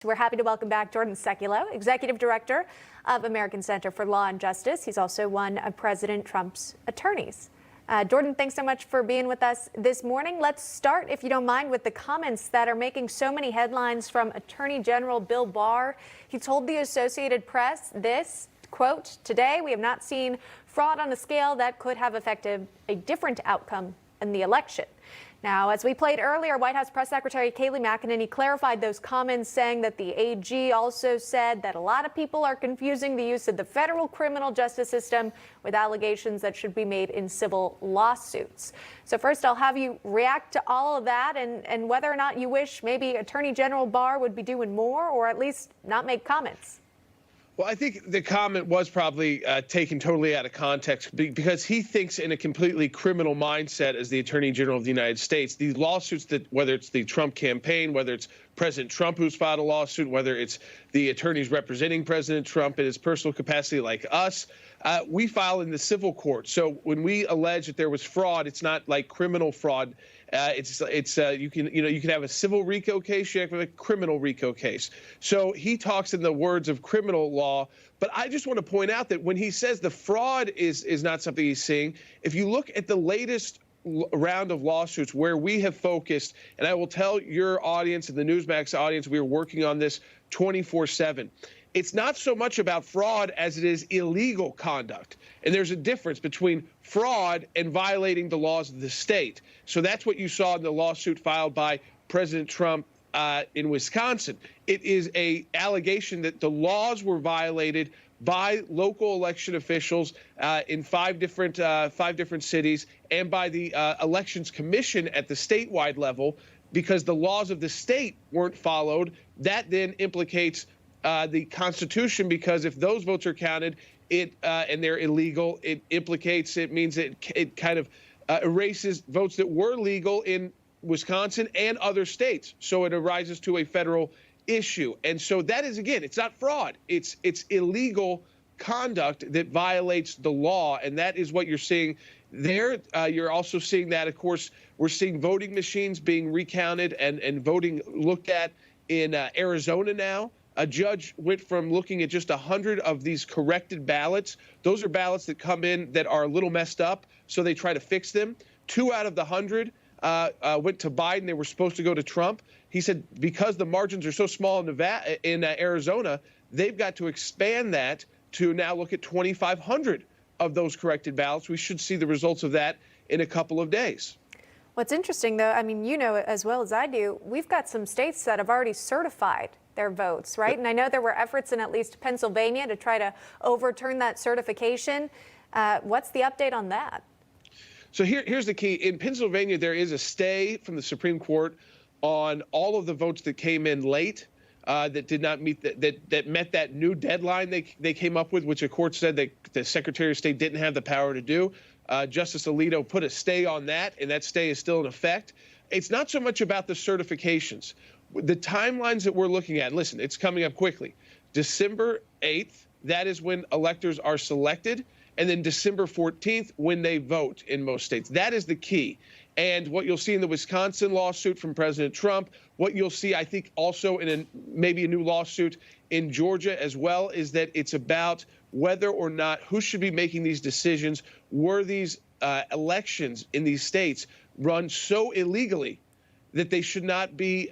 We're happy to welcome back Jordan Sekulow, Executive Director of American Center for Law and Justice. He's also one of President Trump's attorneys. Jordan, thanks so much for being with us this morning. Let's start, if you don't mind, with the comments that are making so many headlines from Attorney General Bill Barr. He told the Associated Press this, quote, "Today we have not seen fraud on a scale that could have affected a different outcome in the election." Now, as we played earlier, White House Press Secretary Kayleigh McEnany clarified those comments, saying that the AG also said that a lot of people are confusing the use of the federal criminal justice system with allegations that should be made in civil lawsuits. So first, I'll have you react to all of that and whether or not you wish maybe Attorney General Barr would be doing more or at least not make comments. Well, I think the comment was probably taken totally out of context because he thinks in a completely criminal mindset as the Attorney General of the United States. These lawsuits, that whether it's the Trump campaign, whether it's President Trump who's filed a lawsuit, whether it's the attorneys representing President Trump in his personal capacity like us, we file in the civil court. So when we allege that there was fraud, it's not like criminal fraud. You can have a civil RICO case, you have a criminal RICO case. So he talks in the words of criminal law, but I just want to point out that when he says the fraud is not something he's seeing, if you look at the latest round of lawsuits where we have focused, and I will tell your audience and the Newsmax audience, we are working on this 24/7. It's not so much about fraud as it is illegal conduct. And there's a difference between fraud and violating the laws of the state. So that's what you saw in the lawsuit filed by President Trump in Wisconsin. It is an allegation that the laws were violated by local election officials in five different cities and by the Elections Commission at the statewide level because the laws of the state weren't followed. That then implicates the Constitution, because if those votes are counted, and they're illegal, it means it kind of erases votes that were legal in Wisconsin and other states. So it arises to a federal issue. And so that is, again, it's not fraud. It's illegal conduct that violates the law. And that is what you're seeing there. You're also seeing that, of course, we're seeing voting machines being recounted and voting looked at in Arizona now. A judge went from looking at just 100 of these corrected ballots. Those are ballots that come in that are a little messed up, so they try to fix them. 2 out of the 100 went to Biden. They were supposed to go to Trump. He said because the margins are so small in Arizona, they've got to expand that to now look at 2,500 of those corrected ballots. We should see the results of that in a couple of days. What's interesting, though, I mean, you know as well as I do, we've got some states that have already certified their votes, right? And I know there were efforts in at least Pennsylvania to try to overturn that certification. What's the update on that? So here's the key. In Pennsylvania, there is a stay from the Supreme Court on all of the votes that came in late that did not meet that met that new deadline they came up with, which the court said that the Secretary of State didn't have the power to do. Justice Alito put a stay on that, and that stay is still in effect. It's not so much about the certifications. The timelines that we're looking at, listen, it's coming up quickly. December 8th, that is when electors are selected, and then December 14th when they vote in most states. That is the key. And what you'll see in the Wisconsin lawsuit from President Trump, what you'll see, I think, also in maybe a new lawsuit in Georgia as well, is that it's about whether or not who should be making these decisions. Were these elections in these states run so illegally that they should not be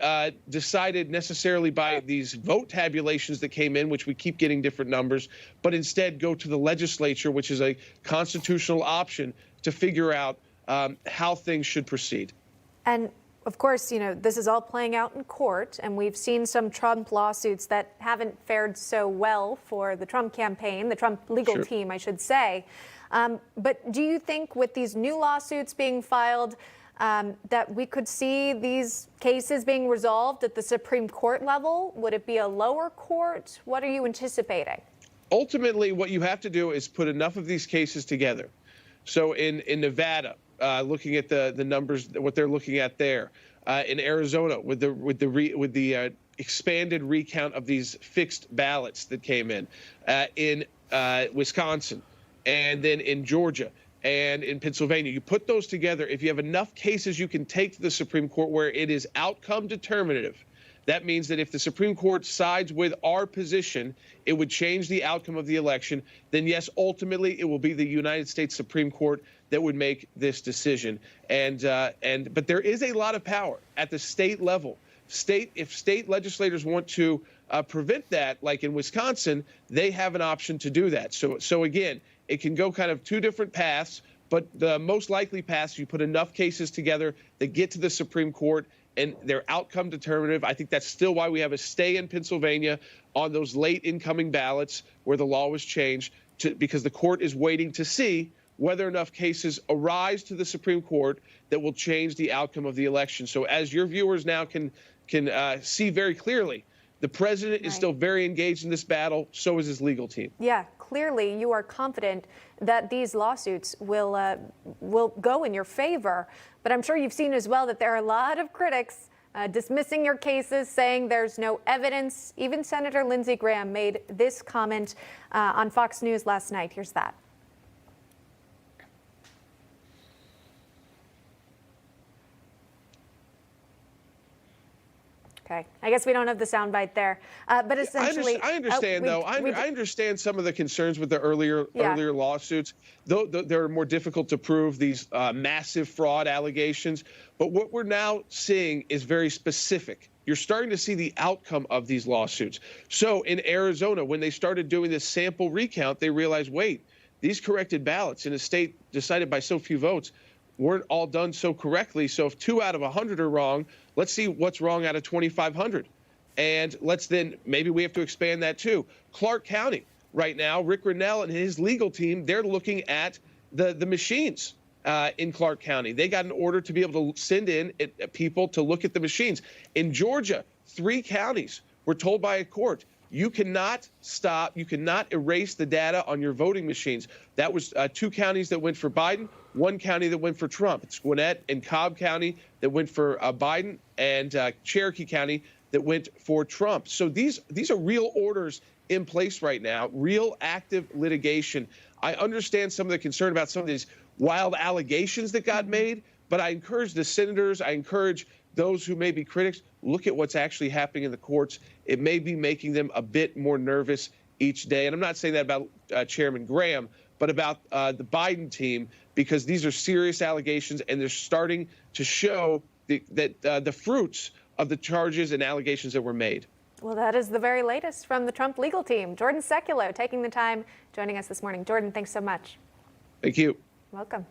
decided necessarily by these vote tabulations that came in, which we keep getting different numbers, but instead go to the legislature, which is a constitutional option to figure out how things should proceed. And of course, you know, this is all playing out in court, and we've seen some Trump lawsuits that haven't fared so well for the Trump campaign, the Trump legal team, I should say. But do you think with these new lawsuits being filed, that we could see these cases being resolved at the Supreme Court level? Would it be a lower court? What are you anticipating? Ultimately, what you have to do is put enough of these cases together. So in Nevada, looking at the numbers, what they're looking at there, in Arizona with the expanded recount of these fixed ballots that came in Wisconsin, and then in Georgia and in Pennsylvania. You put those together. If you have enough cases you can take to the Supreme Court where it is outcome determinative, That means that if the Supreme Court sides with our position, it would change the outcome of the election. Then, yes, ultimately, it will be the United States Supreme Court that would make this decision. But there is a lot of power at the state level. If state legislators want to prevent that, like in Wisconsin, they have an option to do that. So again, it can go kind of two different paths, but the most likely path, you put enough cases together that get to the Supreme Court and they're outcome determinative. I think that's still why we have a stay in Pennsylvania on those late incoming ballots where the law was changed, because the court is waiting to see whether enough cases arise to the Supreme Court that will change the outcome of the election. So as your viewers now can see very clearly, the president is still very engaged in this battle. So is his legal team. Yeah, clearly you are confident that these lawsuits will go in your favor. But I'm sure you've seen as well that there are a lot of critics dismissing your cases, saying there's no evidence. Even Senator Lindsey Graham made this comment on Fox News last night. Here's that. Okay, I guess we don't have the soundbite there, but essentially, I understand though. I understand some of the concerns with the earlier lawsuits. Though they're more difficult to prove, these massive fraud allegations. But what we're now seeing is very specific. You're starting to see the outcome of these lawsuits. So in Arizona, when they started doing this sample recount, they realized, wait, these corrected ballots in a state decided by so few votes weren't all done so correctly. So if 2 out of 100 are wrong, let's see what's wrong out of 2,500. And maybe we have to expand that too. Clark County right now, Rick Grinnell and his legal team, they're looking at the machines in Clark County. They got an order to be able to send in people to look at the machines. In Georgia, 3 counties were told by a court, you cannot erase the data on your voting machines. That was 2 counties that went for Biden, 1 county that went for Trump. It's Gwinnett and Cobb County that went for Biden, and Cherokee County that went for Trump. So these are real orders in place right now, real active litigation. I understand some of the concern about some of these wild allegations that got made, but I encourage the senators, I encourage those who may be critics, look at what's actually happening in the courts. It may be making them a bit more nervous each day. And I'm not saying that about Chairman Graham, but about the Biden team, because these are serious allegations and they're starting to show the fruits of the charges and allegations that were made. Well, that is the very latest from the Trump legal team. Jordan Sekulow taking the time joining us this morning. Jordan, thanks so much. Thank you. Welcome.